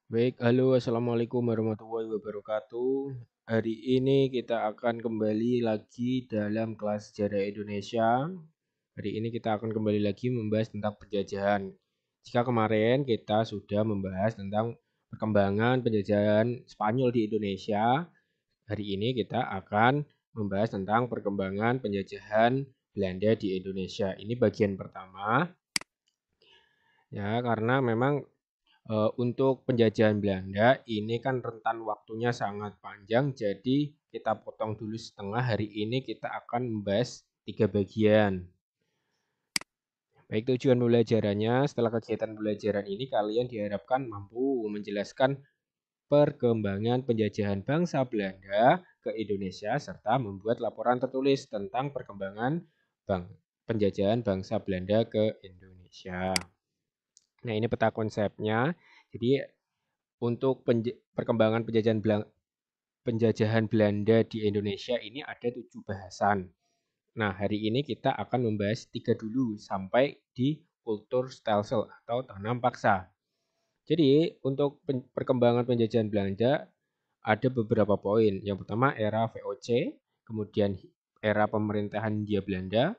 Baik, halo, assalamualaikum warahmatullahi wabarakatuh. Hari ini kita akan kembali lagi dalam kelas sejarah Indonesia. Hari ini kita akan kembali lagi membahas tentang penjajahan. Jika kemarin kita sudah membahas tentang perkembangan penjajahan Spanyol di Indonesia, hari ini kita akan membahas tentang perkembangan penjajahan Belanda di Indonesia. Ini bagian pertama, ya, karena memang untuk penjajahan Belanda ini kan rentan waktunya sangat panjang, jadi kita potong dulu setengah. Hari ini kita akan membahas 3 bagian. Baik, tujuan pembelajarannya, setelah kegiatan pembelajaran ini kalian diharapkan mampu menjelaskan perkembangan penjajahan bangsa Belanda ke Indonesia serta membuat laporan tertulis tentang perkembangan penjajahan bangsa Belanda ke Indonesia. Nah, ini peta konsepnya. Jadi untuk perkembangan penjajahan Belanda di Indonesia ini ada 7 bahasan. Nah, hari ini kita akan membahas 3 dulu sampai di kultur stelsel atau tanam paksa. Jadi, untuk perkembangan penjajahan Belanda ada beberapa poin. Yang pertama era VOC, kemudian era pemerintahan Hindia Belanda,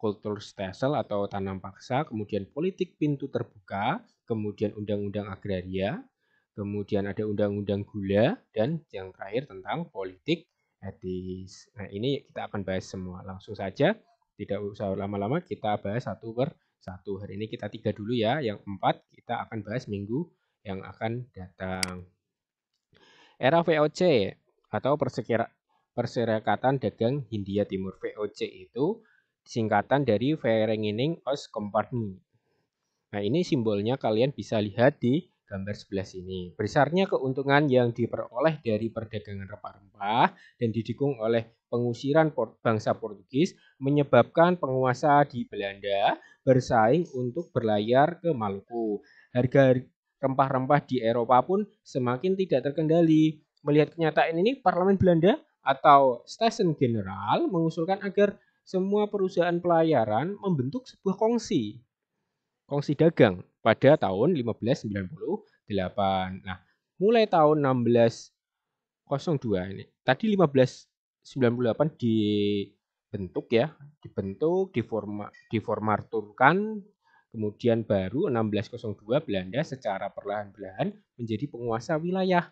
kultur stelsel atau tanam paksa, kemudian politik pintu terbuka, kemudian undang-undang agraria, kemudian ada undang-undang gula, dan yang terakhir tentang politik etis. Nah, ini kita akan bahas semua. Langsung saja, tidak usah lama-lama, kita bahas satu per satu. Hari ini kita 3 dulu ya, yang 4 kita akan bahas minggu yang akan datang. Era VOC atau Perserikatan Dagang Hindia Timur. VOC itu singkatan dari Vereniging Oost Compagnie. Nah, ini simbolnya kalian bisa lihat di gambar sebelah sini. Besarnya keuntungan yang diperoleh dari perdagangan rempah-rempah dan didukung oleh pengusiran bangsa Portugis menyebabkan penguasa di Belanda bersaing untuk berlayar ke Maluku. Harga rempah-rempah di Eropa pun semakin tidak terkendali. Melihat kenyataan ini, Parlemen Belanda atau Stesen General mengusulkan agar semua perusahaan pelayaran membentuk sebuah kongsi dagang pada tahun 1598. Nah, mulai tahun 1602 ini. Tadi 1598 dibentuk ya, diformaturkan, kemudian baru 1602 Belanda secara perlahan-lahan menjadi penguasa wilayah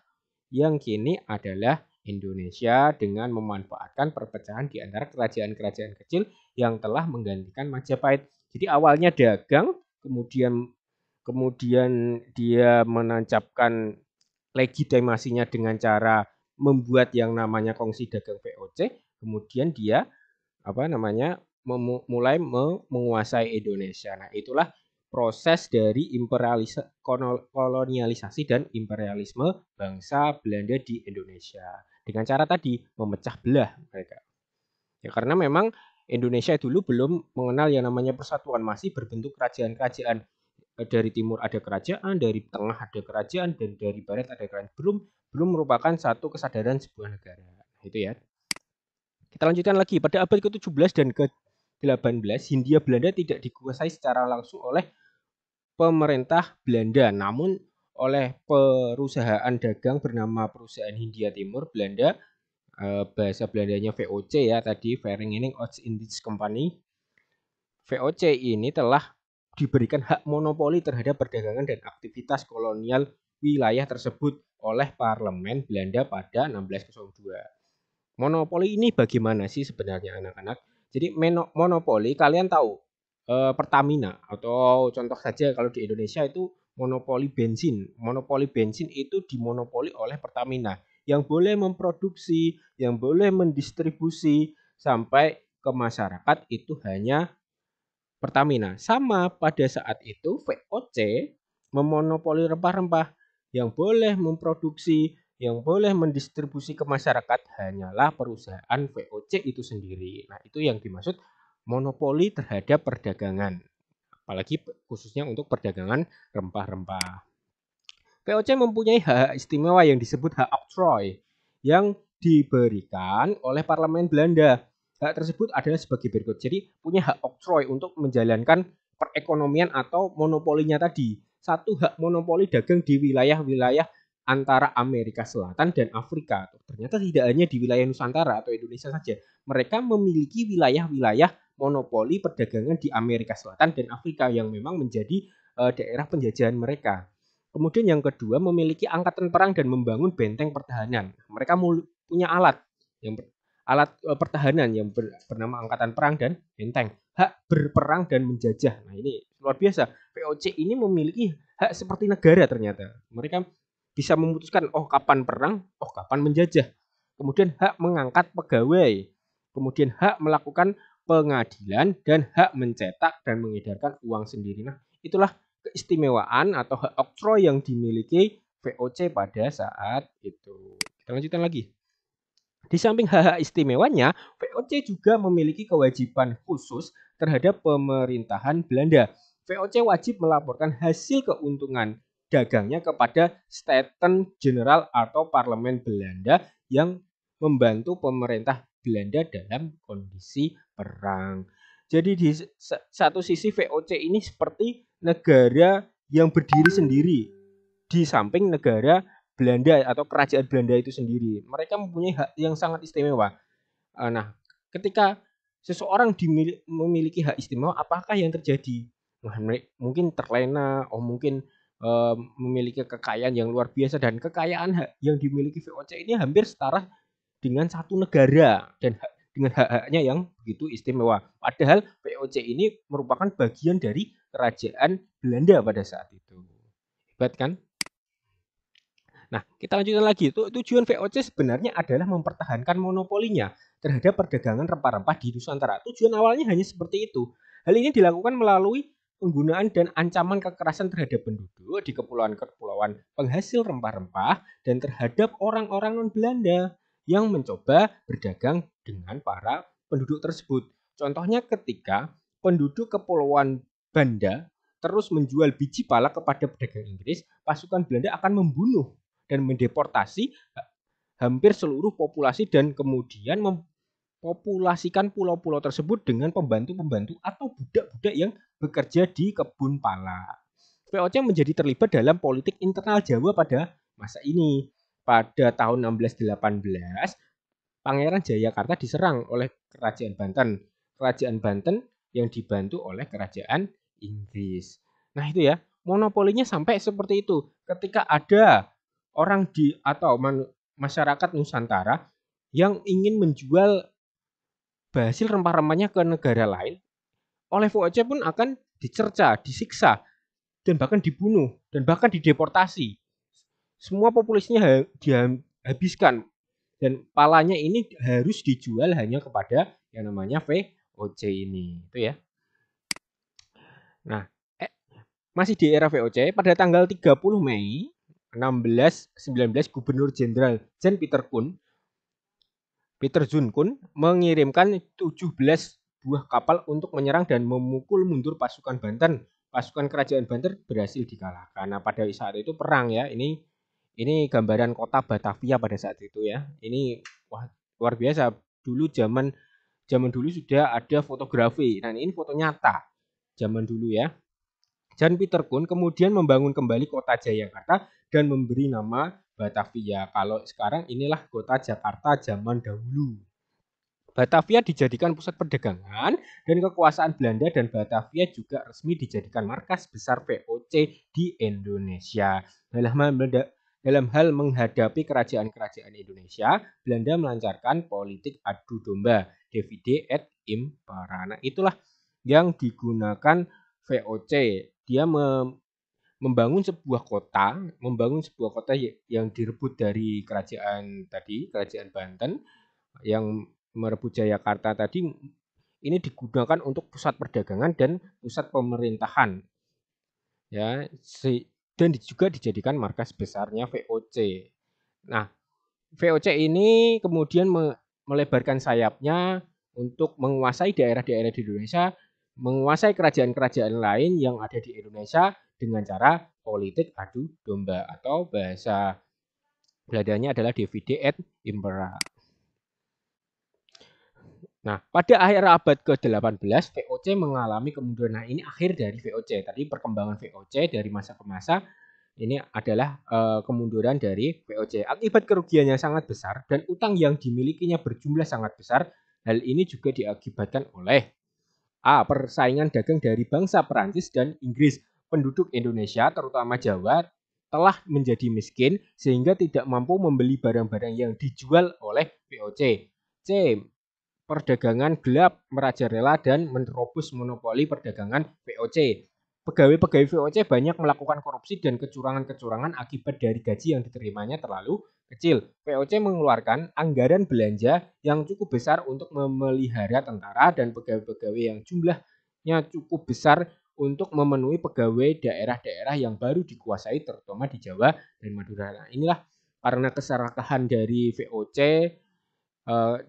yang kini adalah Indonesia dengan memanfaatkan perpecahan di antara kerajaan-kerajaan kecil yang telah menggantikan Majapahit. Jadi awalnya dagang, kemudian kemudian dia menancapkan legitimasinya dengan cara membuat yang namanya kongsi dagang VOC, kemudian dia mulai menguasai Indonesia. Nah, itulah proses dari kolonialisasi dan imperialisme bangsa Belanda di Indonesia. Dengan cara tadi memecah belah mereka. Ya, karena memang Indonesia dulu belum mengenal yang namanya persatuan, masih berbentuk kerajaan-kerajaan. Dari timur ada kerajaan, dari tengah ada kerajaan, dan dari barat ada kerajaan. Belum merupakan satu kesadaran sebuah negara. Nah, itu ya. Kita lanjutkan lagi. Pada abad ke-17 dan ke-18, Hindia Belanda tidak dikuasai secara langsung oleh pemerintah Belanda, namun oleh perusahaan dagang bernama Perusahaan Hindia Timur Belanda, bahasa Belandanya VOC ya tadi, Vereniging Oost Indisch Company. VOC ini telah diberikan hak monopoli terhadap perdagangan dan aktivitas kolonial wilayah tersebut oleh Parlemen Belanda pada 1602. Monopoli ini bagaimana sih sebenarnya anak-anak? Jadi monopoli kalian tahu Pertamina atau contoh saja kalau di Indonesia itu monopoli bensin. Monopoli bensin itu dimonopoli oleh Pertamina yang boleh memproduksi, yang boleh mendistribusi sampai ke masyarakat itu hanya Pertamina. Sama pada saat itu VOC memonopoli rempah-rempah yang boleh memproduksi, yang boleh mendistribusi ke masyarakat hanyalah perusahaan VOC itu sendiri. Nah, itu yang dimaksud monopoli terhadap perdagangan. Apalagi khususnya untuk perdagangan rempah-rempah. VOC mempunyai hak istimewa yang disebut hak oktroy yang diberikan oleh Parlemen Belanda. Hak tersebut adalah sebagai berikut. Jadi punya hak oktroy untuk menjalankan perekonomian atau monopolinya tadi. satu hak monopoli dagang di wilayah-wilayah antara Amerika Selatan dan Afrika. Ternyata tidak hanya di wilayah Nusantara atau Indonesia saja. Mereka memiliki wilayah-wilayah monopoli perdagangan di Amerika Selatan dan Afrika yang memang menjadi daerah penjajahan mereka. Kemudian yang kedua, memiliki angkatan perang dan membangun benteng pertahanan. Mereka punya alat pertahanan yang bernama angkatan perang dan benteng. Hak berperang dan menjajah. Nah, ini luar biasa. VOC ini memiliki hak seperti negara ternyata. Mereka bisa memutuskan kapan perang, kapan menjajah. Kemudian hak mengangkat pegawai. Kemudian hak melakukan pengadilan dan hak mencetak dan mengedarkan uang sendiri. Nah, itulah keistimewaan atau hak oktroy yang dimiliki VOC pada saat itu. Kita lanjutkan lagi. Di samping hak-hak istimewanya, VOC juga memiliki kewajiban khusus terhadap pemerintahan Belanda. VOC wajib melaporkan hasil keuntungan dagangnya kepada Staten General atau Parlemen Belanda yang membantu pemerintah Belanda dalam kondisi perang. Jadi di satu sisi VOC ini seperti negara yang berdiri sendiri di samping negara Belanda atau kerajaan Belanda itu sendiri. Mereka mempunyai hak yang sangat istimewa. Nah, ketika seseorang memiliki hak istimewa, apakah yang terjadi? Nah, mungkin terlena, mungkin memiliki kekayaan yang luar biasa, dan kekayaan yang dimiliki VOC ini hampir setara dengan satu negara dan dengan hak-haknya yang begitu istimewa. Padahal VOC ini merupakan bagian dari kerajaan Belanda pada saat itu. Hebat kan? Nah, kita lanjutkan lagi. Tujuan VOC sebenarnya adalah mempertahankan monopolinya terhadap perdagangan rempah-rempah di Nusantara. Tujuan awalnya hanya seperti itu. Hal ini dilakukan melalui penggunaan dan ancaman kekerasan terhadap penduduk di kepulauan-kepulauan penghasil rempah-rempah dan terhadap orang-orang non-Belanda yang mencoba berdagang dengan para penduduk tersebut. Contohnya ketika penduduk Kepulauan Banda terus menjual biji pala kepada pedagang Inggris, pasukan Belanda akan membunuh dan mendeportasi hampir seluruh populasi dan kemudian mempopulasikan pulau-pulau tersebut dengan pembantu-pembantu atau budak-budak yang bekerja di kebun pala. VOC menjadi terlibat dalam politik internal Jawa pada masa ini. Pada tahun 1618, Pangeran Jayakarta diserang oleh Kerajaan Banten. Kerajaan Banten yang dibantu oleh Kerajaan Inggris. Nah itu ya, monopolinya sampai seperti itu. Ketika ada orang atau masyarakat Nusantara yang ingin menjual hasil rempah-rempahnya ke negara lain, oleh VOC pun akan dicerca, disiksa, dan bahkan dibunuh, dan bahkan dideportasi. Semua populasinya dihabiskan, dan palanya ini harus dijual hanya kepada yang namanya VOC ini. Itu ya. Nah, masih di era VOC, pada tanggal 30 Mei 1619, Gubernur Jenderal Jan Peter Jun Kun mengirimkan 17 buah kapal untuk menyerang dan memukul mundur pasukan Banten. Pasukan kerajaan Banten berhasil dikalahkan. Nah, pada saat itu perang ya. Ini gambaran kota Batavia pada saat itu ya. Ini luar biasa. Dulu zaman dulu sudah ada fotografi. Nah, ini foto nyata zaman dulu ya. Jan Peter Kun kemudian membangun kembali kota Jayakarta dan memberi nama Batavia. Kalau sekarang inilah kota Jakarta zaman dahulu. Batavia dijadikan pusat perdagangan dan kekuasaan Belanda, dan Batavia juga resmi dijadikan markas besar VOC di Indonesia. Dalam hal menghadapi kerajaan-kerajaan Indonesia, Belanda melancarkan politik adu domba, divide et impera. Nah, itulah yang digunakan VOC. Dia membangun sebuah kota yang direbut dari kerajaan Banten yang merebut Jayakarta tadi. Ini digunakan untuk pusat perdagangan dan pusat pemerintahan ya, dan juga dijadikan markas besarnya VOC. Nah, VOC ini kemudian melebarkan sayapnya untuk menguasai daerah-daerah di Indonesia, menguasai kerajaan-kerajaan lain yang ada di Indonesia dengan cara politik adu domba, atau bahasa Belandanya adalah divide et impera. Nah, pada akhir abad ke-18 VOC mengalami kemunduran. Nah, ini akhir dari VOC. Tadi perkembangan VOC dari masa ke masa ini adalah kemunduran dari VOC. Akibat kerugian yang sangat besar dan utang yang dimilikinya berjumlah sangat besar. Hal ini juga diakibatkan oleh A. Persaingan dagang dari bangsa Perancis dan Inggris. Penduduk Indonesia, terutama Jawa, telah menjadi miskin sehingga tidak mampu membeli barang-barang yang dijual oleh VOC. C. Perdagangan gelap merajalela dan menerobos monopoli perdagangan VOC. Pegawai-pegawai VOC banyak melakukan korupsi dan kecurangan-kecurangan akibat dari gaji yang diterimanya terlalu kecil. VOC mengeluarkan anggaran belanja yang cukup besar untuk memelihara tentara dan pegawai-pegawai yang jumlahnya cukup besar untuk memenuhi pegawai daerah-daerah yang baru dikuasai terutama di Jawa dan Madura. Nah, inilah karena keserakahan dari VOC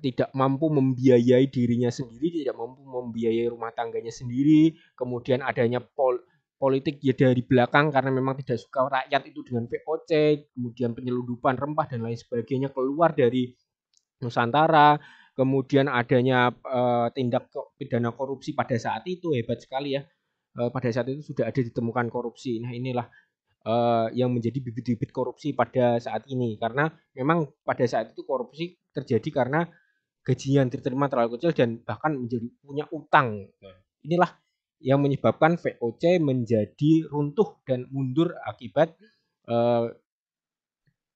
tidak mampu membiayai dirinya sendiri, tidak mampu membiayai rumah tangganya sendiri, kemudian adanya politik ya dari belakang karena memang tidak suka rakyat itu dengan VOC, kemudian penyelundupan rempah dan lain sebagainya keluar dari Nusantara, kemudian adanya tindak pidana korupsi pada saat itu hebat sekali ya. Pada saat itu sudah ada ditemukan korupsi. Nah, inilah yang menjadi bibit-bibit korupsi pada saat ini karena memang pada saat itu korupsi terjadi karena gaji yang diterima terlalu kecil dan bahkan menjadi punya utang. Nah, inilah yang menyebabkan VOC menjadi runtuh dan mundur akibat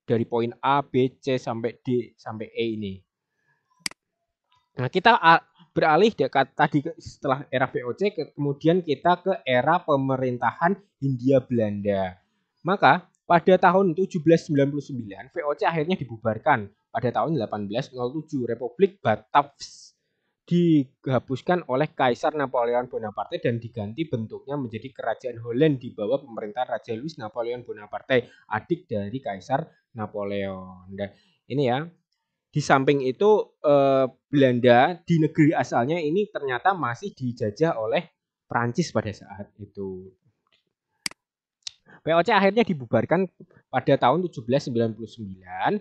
dari poin A, B, C sampai D sampai E ini. Nah, kita beralih tadi setelah era VOC kemudian kita ke era pemerintahan Hindia Belanda. Maka pada tahun 1799 VOC akhirnya dibubarkan. Pada tahun 1807 Republik Batavia dihapuskan oleh Kaisar Napoleon Bonaparte dan diganti bentuknya menjadi Kerajaan Holland di bawah pemerintahan Raja Louis Napoleon Bonaparte, adik dari Kaisar Napoleon. Dan ini ya, di samping itu Belanda di negeri asalnya ini ternyata masih dijajah oleh Prancis pada saat itu. VOC akhirnya dibubarkan pada tahun 1799.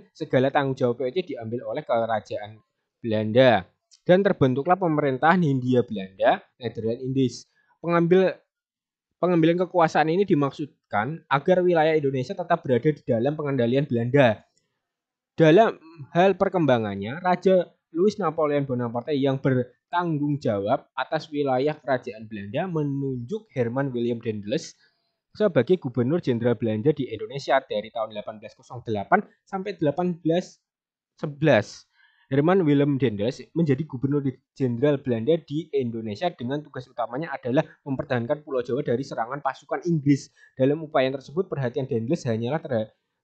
Segala tanggung jawab VOC diambil oleh Kerajaan Belanda dan terbentuklah pemerintahan Hindia Belanda, Netherlands Indies. Pengambilan kekuasaan ini dimaksudkan agar wilayah Indonesia tetap berada di dalam pengendalian Belanda. Dalam hal perkembangannya, Raja Louis Napoleon Bonaparte yang bertanggung jawab atas wilayah kerajaan Belanda menunjuk Herman Willem Daendels sebagai Gubernur Jenderal Belanda di Indonesia dari tahun 1808 sampai 1811. Herman Willem Daendels menjadi Gubernur Jenderal Belanda di Indonesia dengan tugas utamanya adalah mempertahankan Pulau Jawa dari serangan pasukan Inggris. Dalam upaya tersebut, perhatian Daendels hanyalah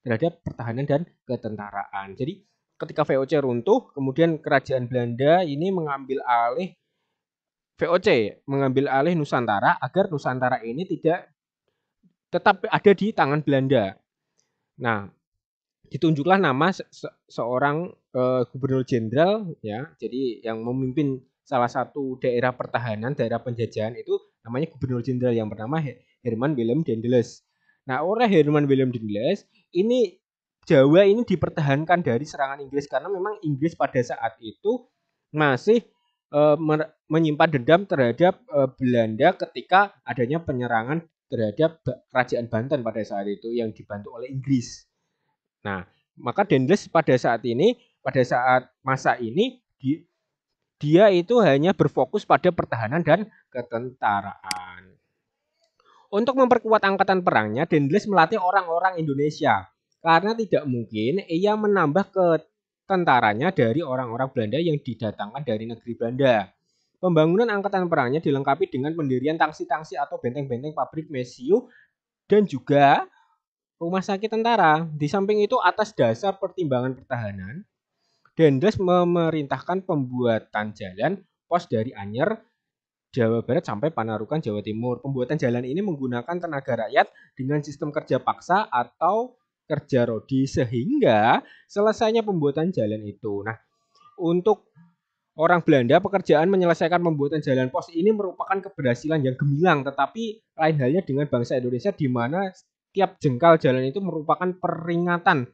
terhadap pertahanan dan ketentaraan. Jadi ketika VOC runtuh, kemudian kerajaan Belanda ini mengambil alih Nusantara agar Nusantara ini tidak tetap ada di tangan Belanda. Nah, ditunjuklah nama seorang gubernur jenderal ya. Jadi yang memimpin salah satu daerah pertahanan, daerah penjajahan itu namanya gubernur jenderal yang bernama Herman Willem Daendels. Nah, oleh Herman Willem Daendels ini Jawa ini dipertahankan dari serangan Inggris karena memang Inggris pada saat itu masih menyimpan dendam terhadap Belanda ketika adanya penyerangan terhadap kerajaan Banten pada saat itu yang dibantu oleh Inggris. Nah, maka Daendels pada saat masa ini dia itu hanya berfokus pada pertahanan dan ketentaraan. Untuk memperkuat angkatan perangnya, Daendels melatih orang-orang Indonesia karena tidak mungkin ia menambah ketentaranya dari orang-orang Belanda yang didatangkan dari negeri Belanda. Pembangunan angkatan perangnya dilengkapi dengan pendirian tangsi-tangsi atau benteng-benteng pabrik mesiu dan juga rumah sakit tentara. Di samping itu atas dasar pertimbangan pertahanan, Daendels memerintahkan pembuatan jalan pos dari Anyer, Jawa Barat sampai Panarukan, Jawa Timur. Pembuatan jalan ini menggunakan tenaga rakyat dengan sistem kerja paksa atau kerja rodi sehingga selesainya pembuatan jalan itu. Nah, untuk orang Belanda, pekerjaan menyelesaikan pembuatan jalan pos ini merupakan keberhasilan yang gemilang, tetapi lain halnya dengan bangsa Indonesia di mana tiap jengkal jalan itu merupakan peringatan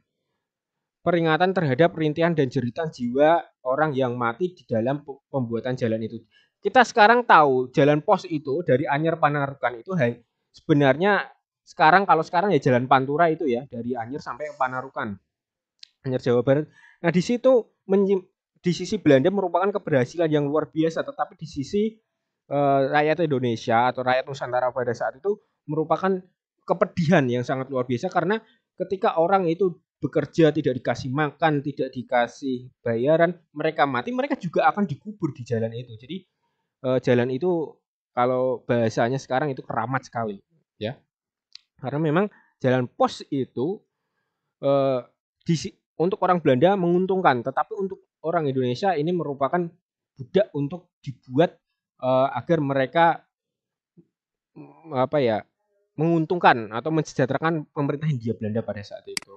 peringatan terhadap rintihan dan jeritan jiwa orang yang mati di dalam pembuatan jalan itu. Kita sekarang tahu jalan pos itu dari Anyer Panarukan itu sebenarnya kalau sekarang ya jalan Pantura itu ya, dari Anyer sampai Panarukan, Anyer Jawa Barat. Nah di situ di sisi Belanda merupakan keberhasilan yang luar biasa, tetapi di sisi rakyat Indonesia atau rakyat Nusantara pada saat itu merupakan kepedihan yang sangat luar biasa, karena ketika orang itu bekerja tidak dikasih makan, tidak dikasih bayaran, mereka mati, mereka juga akan dikubur di jalan itu. Jadi jalan itu kalau bahasanya sekarang itu keramat sekali, ya. Karena memang jalan pos itu eh, untuk orang Belanda menguntungkan, tetapi untuk orang Indonesia ini merupakan budak untuk dibuat agar mereka menguntungkan atau mensejahterakan pemerintah Hindia Belanda pada saat itu.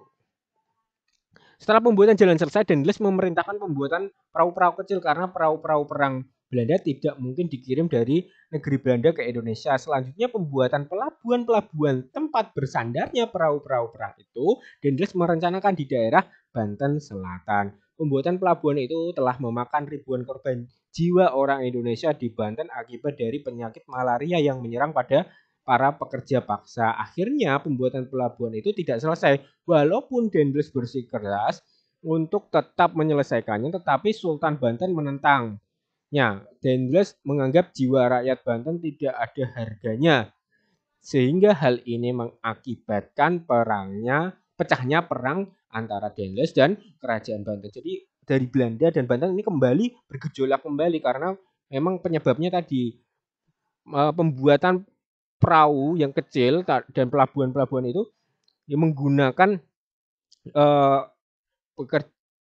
Setelah pembuatan jalan selesai, Dendles memerintahkan pembuatan perahu-perahu kecil karena perahu-perahu perang Belanda tidak mungkin dikirim dari negeri Belanda ke Indonesia. Selanjutnya pembuatan pelabuhan-pelabuhan tempat bersandarnya perahu-perahu perang itu Dendles merencanakan di daerah Banten Selatan. Pembuatan pelabuhan itu telah memakan ribuan korban jiwa orang Indonesia di Banten akibat dari penyakit malaria yang menyerang pada para pekerja paksa. Akhirnya pembuatan pelabuhan itu tidak selesai. Walaupun Dendles bersikeras untuk tetap menyelesaikannya, tetapi Sultan Banten menentangnya. Dendles menganggap jiwa rakyat Banten tidak ada harganya, sehingga hal ini mengakibatkan pecahnya perang antara Dendles dan kerajaan Banten. Jadi dari Belanda dan Banten ini kembali bergejolak kembali karena memang penyebabnya tadi pembuatan perahu yang kecil dan pelabuhan-pelabuhan itu yang menggunakan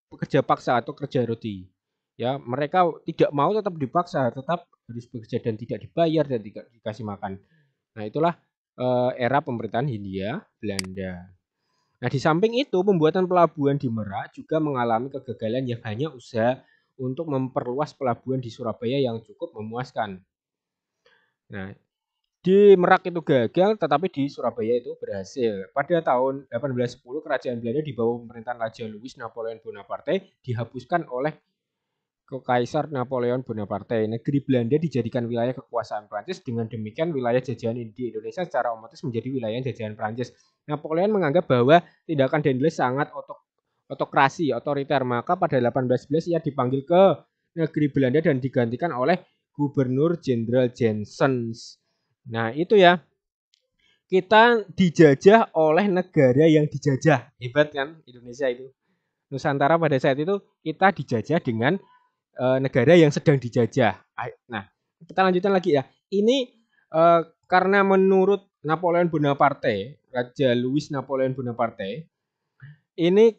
pekerja paksa atau kerja roti. Ya, mereka tidak mau, tetap dipaksa, tetap harus bekerja dan tidak dibayar dan tidak dikasih makan. Nah, itulah era pemerintahan Hindia Belanda. Nah, di samping itu pembuatan pelabuhan di Merak juga mengalami kegagalan yang hanya usaha untuk memperluas pelabuhan di Surabaya yang cukup memuaskan. Nah, di Merak itu gagal, tetapi di Surabaya itu berhasil. Pada tahun 1810, kerajaan Belanda di bawah pemerintahan Raja Louis Napoleon Bonaparte dihapuskan oleh Kaisar Napoleon Bonaparte. Negeri Belanda dijadikan wilayah kekuasaan Prancis. Dengan demikian, wilayah jajahan di Indonesia secara otomatis menjadi wilayah jajahan Prancis. Napoleon menganggap bahwa tindakan Dendles sangat otokrasi, otoriter. Maka pada 1811 ia dipanggil ke negeri Belanda dan digantikan oleh Gubernur Jenderal Jensen. Nah, itu ya. Kita dijajah oleh negara yang dijajah. Hebat kan Indonesia itu. Nusantara pada saat itu kita dijajah dengan negara yang sedang dijajah. Nah, kita lanjutkan lagi ya. Ini karena menurut Napoleon Bonaparte, Raja Louis Napoleon Bonaparte, ini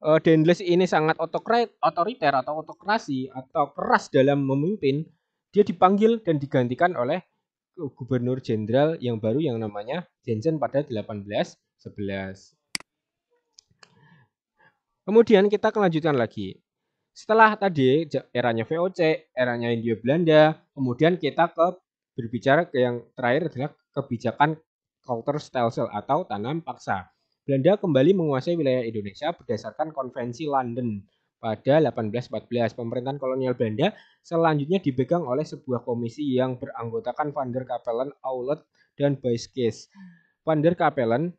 Dendles ini sangat otoriter atau otokrasi atau keras dalam memimpin. Dia dipanggil dan digantikan oleh Gubernur Jenderal yang baru yang namanya Jensen pada 1811. Kemudian kita kelanjutkan lagi. Setelah tadi eranya VOC, eranya Hindia Belanda, kemudian kita berbicara ke yang terakhir adalah kebijakan Counter-Stelsel atau tanam paksa. Belanda kembali menguasai wilayah Indonesia berdasarkan Konvensi London pada 1814. Pemerintahan kolonial Belanda selanjutnya dipegang oleh sebuah komisi yang beranggotakan Van der Capellen, Aulet, dan Buyscke. Van der Capellen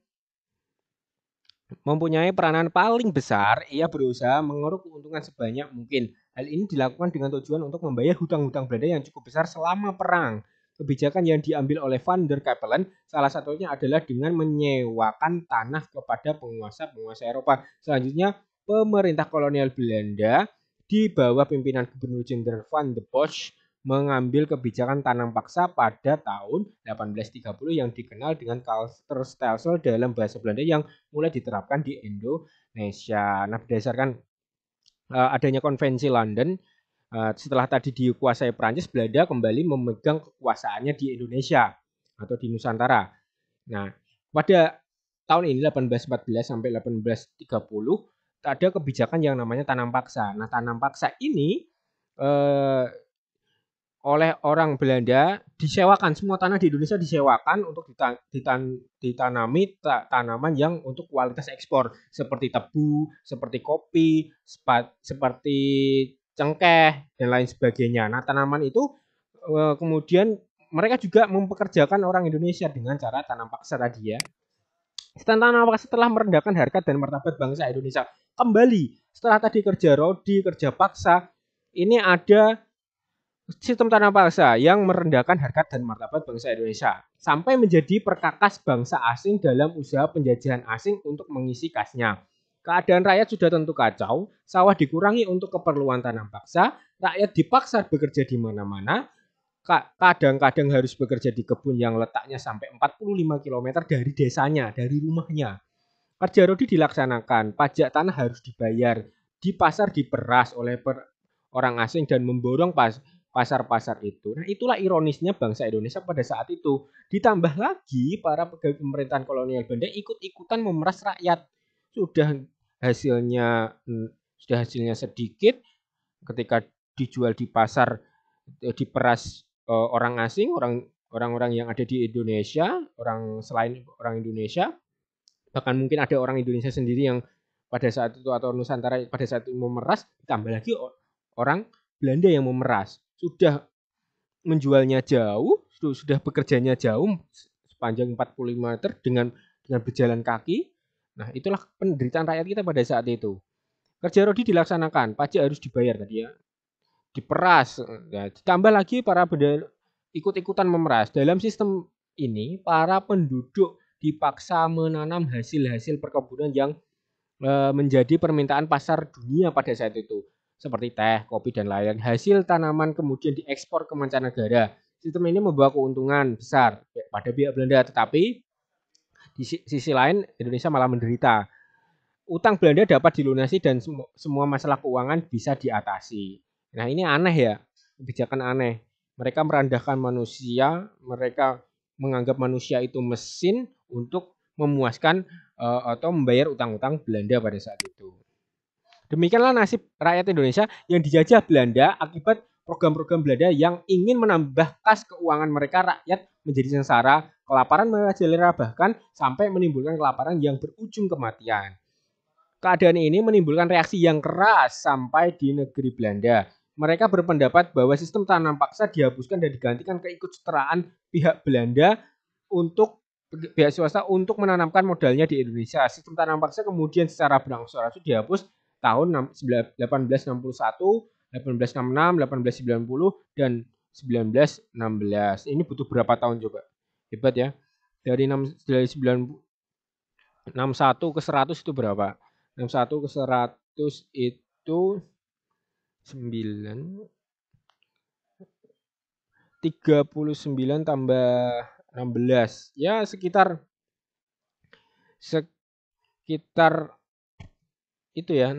mempunyai peranan paling besar. Ia berusaha mengeruk keuntungan sebanyak mungkin. Hal ini dilakukan dengan tujuan untuk membayar hutang-hutang Belanda yang cukup besar selama perang. Kebijakan yang diambil oleh Van der Capellen salah satunya adalah dengan menyewakan tanah kepada penguasa-penguasa Eropa. Selanjutnya, pemerintah kolonial Belanda di bawah pimpinan Gubernur Jenderal Van de Bosch mengambil kebijakan tanam paksa pada tahun 1830 yang dikenal dengan Counter-Stelsel dalam bahasa Belanda yang mulai diterapkan di Indonesia. Nah, berdasarkan adanya konvensi London, setelah tadi dikuasai Prancis, Belanda kembali memegang kekuasaannya di Indonesia atau di Nusantara. Nah, pada tahun ini 1814 sampai 1830 ada kebijakan yang namanya tanam paksa. Nah, tanam paksa ini oleh orang Belanda disewakan, semua tanah di Indonesia disewakan untuk ditanami tanaman yang untuk kualitas ekspor seperti tebu, seperti kopi, seperti cengkeh dan lain sebagainya. Nah, tanaman itu kemudian mereka juga mempekerjakan orang Indonesia dengan cara tanam paksa tadi ya. Tanam paksa telah merendahkan harkat dan martabat bangsa Indonesia. Kembali setelah tadi kerja rodi, kerja paksa, ini ada sistem tanam paksa yang merendahkan harkat dan martabat bangsa Indonesia sampai menjadi perkakas bangsa asing dalam usaha penjajahan asing untuk mengisi kasnya. Keadaan rakyat sudah tentu kacau, sawah dikurangi untuk keperluan tanam paksa, rakyat dipaksa bekerja di mana-mana, kadang-kadang harus bekerja di kebun yang letaknya sampai 45 km dari desanya, dari rumahnya. Kerja rodi dilaksanakan, pajak tanah harus dibayar, di pasar diperas oleh orang asing dan memborong pasar-pasar itu. Nah, itulah ironisnya bangsa Indonesia pada saat itu. Ditambah lagi para pegawai pemerintahan kolonial Belanda ikut-ikutan memeras rakyat. Sudah hasilnya sedikit ketika dijual di pasar diperas orang asing, orang-orang yang ada di Indonesia, orang selain orang Indonesia. Bahkan mungkin ada orang Indonesia sendiri yang pada saat itu atau Nusantara pada saat itu memeras, tambah lagi orang Belanda yang memeras. Sudah menjualnya jauh, sudah bekerjanya jauh sepanjang 45 meter dengan berjalan kaki. Nah, itulah penderitaan rakyat kita pada saat itu. Kerja rodi dilaksanakan, pajak harus dibayar tadi ya. Diperas. Ya, ditambah lagi para ikut-ikutan memeras. Dalam sistem ini, para penduduk dipaksa menanam hasil-hasil perkebunan yang menjadi permintaan pasar dunia pada saat itu. Seperti teh, kopi, dan lain. Hasil tanaman kemudian diekspor ke mancanegara. Sistem ini membawa keuntungan besar pada pihak Belanda, tetapi di sisi lain Indonesia malah menderita. Utang Belanda dapat dilunasi dan semua masalah keuangan bisa diatasi. Nah, ini aneh ya, kebijakan aneh. Mereka merendahkan manusia, mereka menganggap manusia itu mesin untuk memuaskan atau membayar utang-utang Belanda pada saat itu. Demikianlah nasib rakyat Indonesia yang dijajah Belanda akibat program-program Belanda yang ingin menambah kas keuangan mereka. Rakyat menjadi sengsara, kelaparan merajalela, bahkan sampai menimbulkan kelaparan yang berujung kematian. Keadaan ini menimbulkan reaksi yang keras sampai di negeri Belanda. Mereka berpendapat bahwa sistem tanam paksa dihapuskan dan digantikan keikutsertaan pihak Belanda untuk pihak swasta untuk menanamkan modalnya di Indonesia. Sistem tanam paksa kemudian secara berangsur-angsur dihapus tahun 1861, 1866, 1890, dan 1916. Ini butuh berapa tahun coba? Hebat ya. Dari 61 ke 100 itu berapa? 61 ke 100 itu 39 tambah 16. Ya sekitar itu ya,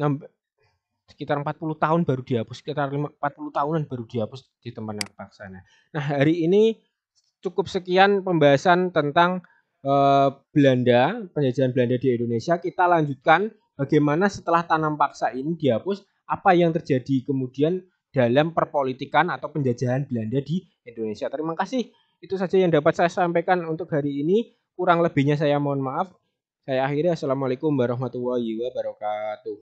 sekitar 40 tahun baru dihapus, sekitar 40 tahunan baru dihapus di tempat paksana. Nah, hari ini cukup sekian pembahasan tentang Belanda, penjajahan Belanda di Indonesia. Kita lanjutkan bagaimana setelah tanam paksa ini dihapus, apa yang terjadi kemudian dalam perpolitikan atau penjajahan Belanda di Indonesia. Terima kasih. Itu saja yang dapat saya sampaikan untuk hari ini. Kurang lebihnya saya mohon maaf. Saya akhiri. Assalamualaikum warahmatullahi wabarakatuh.